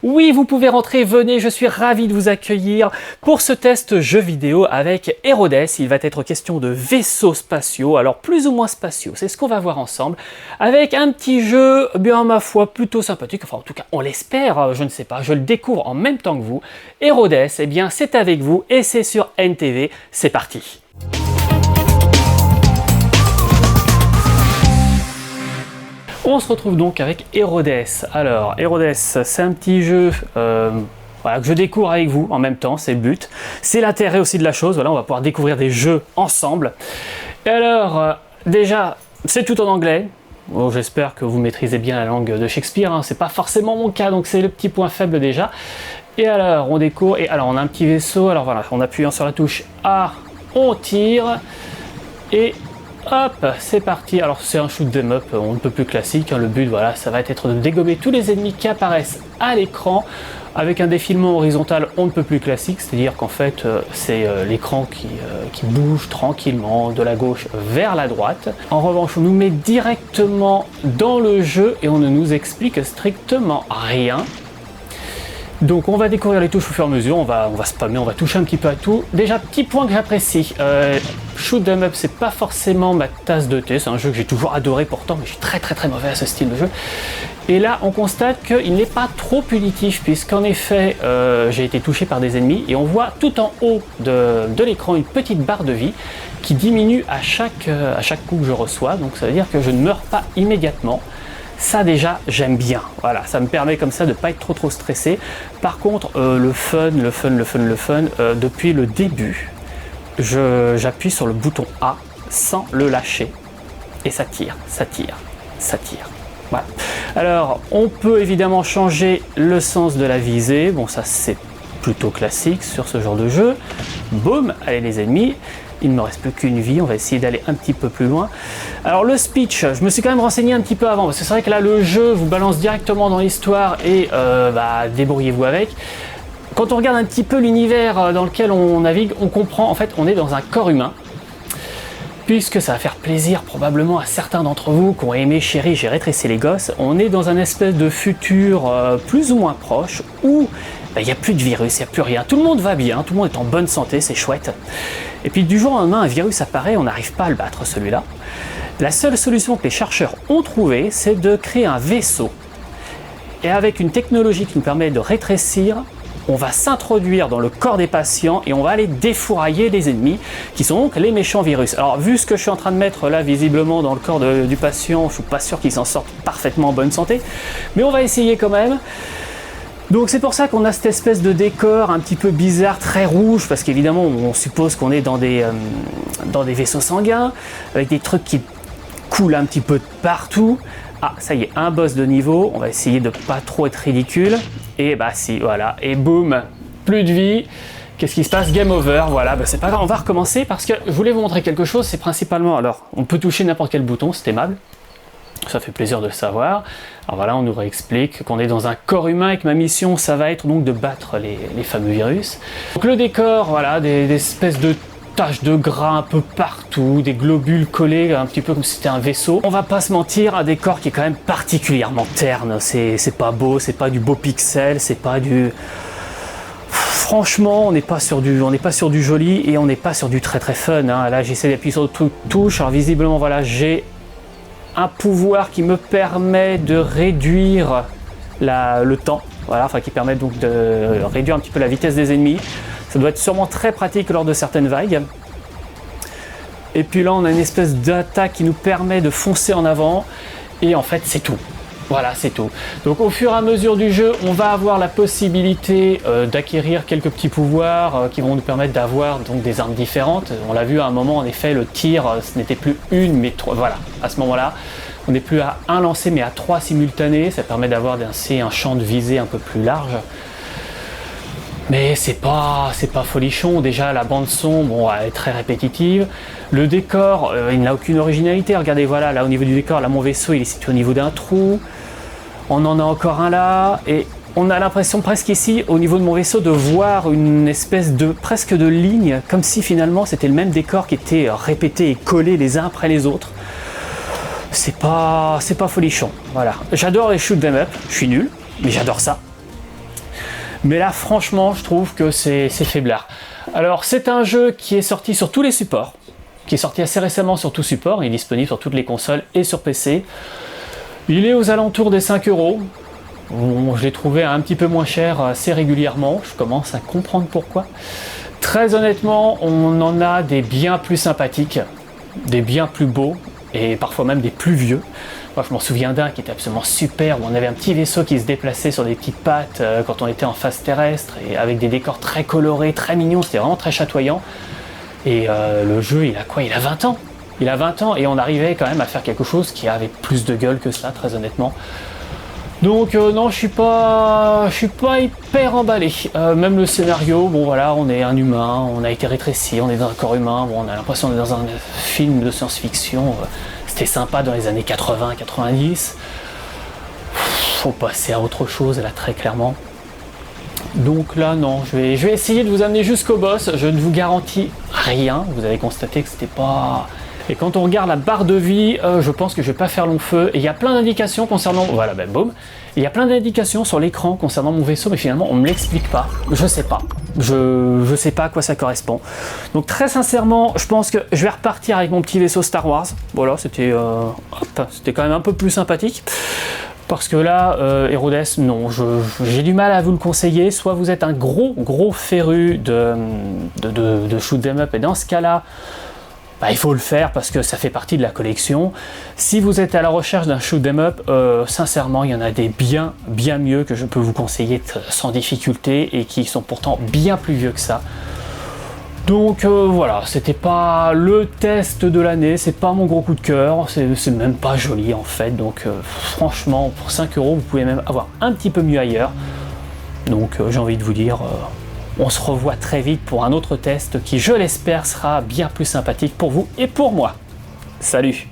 Oui, vous pouvez rentrer, venez, je suis ravi de vous accueillir pour ce test jeu vidéo avec Herodes. Il va être question de vaisseaux spatiaux, alors plus ou moins spatiaux, c'est ce qu'on va voir ensemble, avec un petit jeu, bien ma foi, plutôt sympathique, enfin en tout cas on l'espère, je ne sais pas, je le découvre en même temps que vous. Herodes, eh bien c'est avec vous et c'est sur NTV, c'est parti. On se retrouve donc avec Herodes. Alors, Herodes, c'est un petit jeu voilà, que je découvre avec vous en même temps, c'est le but. C'est l'intérêt aussi de la chose, voilà, on va pouvoir découvrir des jeux ensemble. Et alors, déjà, c'est tout en anglais. Bon, j'espère que vous maîtrisez bien la langue de Shakespeare, hein. C'est pas forcément mon cas, donc c'est le petit point faible déjà. Et alors, on découvre, et alors on a un petit vaisseau, alors voilà, en appuyant sur la touche A, on tire, et hop, c'est parti. Alors c'est un shoot 'em up, on ne peut plus classique, hein. Le but, voilà, ça va être de dégommer tous les ennemis qui apparaissent à l'écran avec un défilement horizontal on ne peut plus classique, c'est-à-dire qu'en fait c'est l'écran qui bouge tranquillement de la gauche vers la droite. En revanche, on nous met directement dans le jeu et on ne nous explique strictement rien. Donc on va découvrir les touches au fur et à mesure, on va spammer, on va toucher un petit peu à tout. Déjà, petit point que j'apprécie, shoot 'em up, c'est pas forcément ma tasse de thé, c'est un jeu que j'ai toujours adoré pourtant, mais je suis très mauvais à ce style de jeu. Et là, on constate qu'il n'est pas trop punitif, puisqu'en effet, j'ai été touché par des ennemis, et on voit tout en haut de l'écran une petite barre de vie qui diminue à chaque coup que je reçois, donc ça veut dire que je ne meurs pas immédiatement. Ça déjà, j'aime bien. Voilà, ça me permet comme ça de ne pas être trop stressé. Par contre, le fun, depuis le début, j'appuie sur le bouton A sans le lâcher. Et ça tire. Voilà. Alors, on peut évidemment changer le sens de la visée. Bon, ça c'est plutôt classique sur ce genre de jeu. Boum, allez les ennemis. Il ne me reste plus qu'une vie, on va essayer d'aller un petit peu plus loin. Alors le speech, je me suis quand même renseigné un petit peu avant, parce que c'est vrai que là le jeu vous balance directement dans l'histoire et débrouillez-vous avec. Quand on regarde un petit peu l'univers dans lequel on navigue, on comprend, en fait on est dans un corps humain, puisque ça va faire plaisir probablement à certains d'entre vous qui ont aimé Chérie, j'ai rétréci les gosses. On est dans un espèce de futur plus ou moins proche, où il n'y a plus de virus, il n'y a plus rien, tout le monde va bien, tout le monde est en bonne santé, c'est chouette. Et puis du jour au lendemain, un virus apparaît, on n'arrive pas à le battre celui-là. La seule solution que les chercheurs ont trouvée, c'est de créer un vaisseau. Et avec une technologie qui nous permet de rétrécir, on va s'introduire dans le corps des patients et on va aller défourailler les ennemis, qui sont donc les méchants virus. Alors vu ce que je suis en train de mettre là visiblement dans le corps du patient, je ne suis pas sûr qu'il s'en sorte parfaitement en bonne santé, mais on va essayer quand même. Donc c'est pour ça qu'on a cette espèce de décor un petit peu bizarre, très rouge, parce qu'évidemment on suppose qu'on est dans des vaisseaux sanguins, avec des trucs qui coulent un petit peu de partout. Ah, ça y est, un boss de niveau, on va essayer de pas trop être ridicule. Et bah si, voilà, et boum, plus de vie. Qu'est-ce qui se passe? Game over, voilà, bah c'est pas grave, on va recommencer, parce que je voulais vous montrer quelque chose, c'est principalement, alors, on peut toucher n'importe quel bouton, c'est aimable. Ça fait plaisir de le savoir. Alors voilà, on nous réexplique qu'on est dans un corps humain et que ma mission, ça va être donc de battre les fameux virus. Donc le décor, voilà, des espèces de taches de gras un peu partout, des globules collés, un petit peu comme si c'était un vaisseau. On va pas se mentir, un décor qui est quand même particulièrement terne. C'est pas beau, c'est pas du beau pixel, c'est pas du... Franchement, on n'est pas sur du joli et on n'est pas sur du très fun, hein. Là, j'essaie d'appuyer sur toute touche. Alors visiblement, voilà, j'ai un pouvoir qui me permet de réduire le temps, voilà, enfin qui permet donc de réduire un petit peu la vitesse des ennemis. Ça doit être sûrement très pratique lors de certaines vagues. Et puis là on a une espèce d'attaque qui nous permet de foncer en avant et en fait c'est tout. Voilà, c'est tout. Donc au fur et à mesure du jeu, on va avoir la possibilité d'acquérir quelques petits pouvoirs qui vont nous permettre d'avoir donc des armes différentes. On l'a vu à un moment, en effet, le tir, ce n'était plus une, mais trois. Voilà, à ce moment-là, on n'est plus à un lancer, mais à 3 simultanés. Ça permet d'avoir ainsi un champ de visée un peu plus large. Mais c'est pas folichon. Déjà, la bande son, bon, elle est très répétitive. Le décor, il n'a aucune originalité. Regardez, voilà, là au niveau du décor, là mon vaisseau, il est situé au niveau d'un trou. On en a encore un là, et on a l'impression presque ici, au niveau de mon vaisseau, de voir une espèce de presque de ligne, comme si finalement c'était le même décor qui était répété et collé les uns après les autres. C'est pas folichon. Voilà. J'adore les shoot 'em up. Je suis nul, mais j'adore ça. Mais là, franchement, je trouve que c'est faiblard. Alors, c'est un jeu qui est sorti sur tous les supports, qui est sorti assez récemment sur tout support, il est disponible sur toutes les consoles et sur PC. Il est aux alentours des 5 €. Bon, je l'ai trouvé un petit peu moins cher assez régulièrement, je commence à comprendre pourquoi. Très honnêtement, on en a des bien plus sympathiques, des bien plus beaux, et parfois même des plus vieux. Moi, je m'en souviens d'un qui était absolument super, où on avait un petit vaisseau qui se déplaçait sur des petites pattes quand on était en phase terrestre, et avec des décors très colorés, très mignons, c'était vraiment très chatoyant. Et le jeu, il a quoi? Il a 20 ans. Il a 20 ans, et on arrivait quand même à faire quelque chose qui avait plus de gueule que cela, très honnêtement. Donc non, je suis pas hyper emballé. Même le scénario, bon voilà, on est un humain, on a été rétréci, on est dans un corps humain, bon, on a l'impression d'être dans un film de science-fiction. C'était sympa dans les années 80-90. Faut passer à autre chose là, très clairement. Donc là non, je vais essayer de vous amener jusqu'au boss. Je ne vous garantis rien. Vous avez constaté que c'était pas... Et quand on regarde la barre de vie, je pense que je vais pas faire long feu. Et il y a plein d'indications concernant... Voilà, ben boum. Il y a plein d'indications sur l'écran concernant mon vaisseau, mais finalement on me l'explique pas. Je sais pas. Je sais pas à quoi ça correspond. Donc très sincèrement, je pense que je vais repartir avec mon petit vaisseau Star Wars. Voilà, c'était quand même un peu plus sympathique. Parce que là, Herodes, non, j'ai du mal à vous le conseiller. Soit vous êtes un gros féru de shoot 'em up, et dans ce cas-là, bah, il faut le faire parce que ça fait partie de la collection. Si vous êtes à la recherche d'un shoot 'em up, sincèrement, il y en a des bien mieux que je peux vous conseiller sans difficulté et qui sont pourtant bien plus vieux que ça. Donc voilà, c'était pas le test de l'année, c'est pas mon gros coup de cœur, c'est même pas joli en fait. Donc franchement, pour 5 €, vous pouvez même avoir un petit peu mieux ailleurs. Donc j'ai envie de vous dire... on se revoit très vite pour un autre test qui, je l'espère, sera bien plus sympathique pour vous et pour moi. Salut!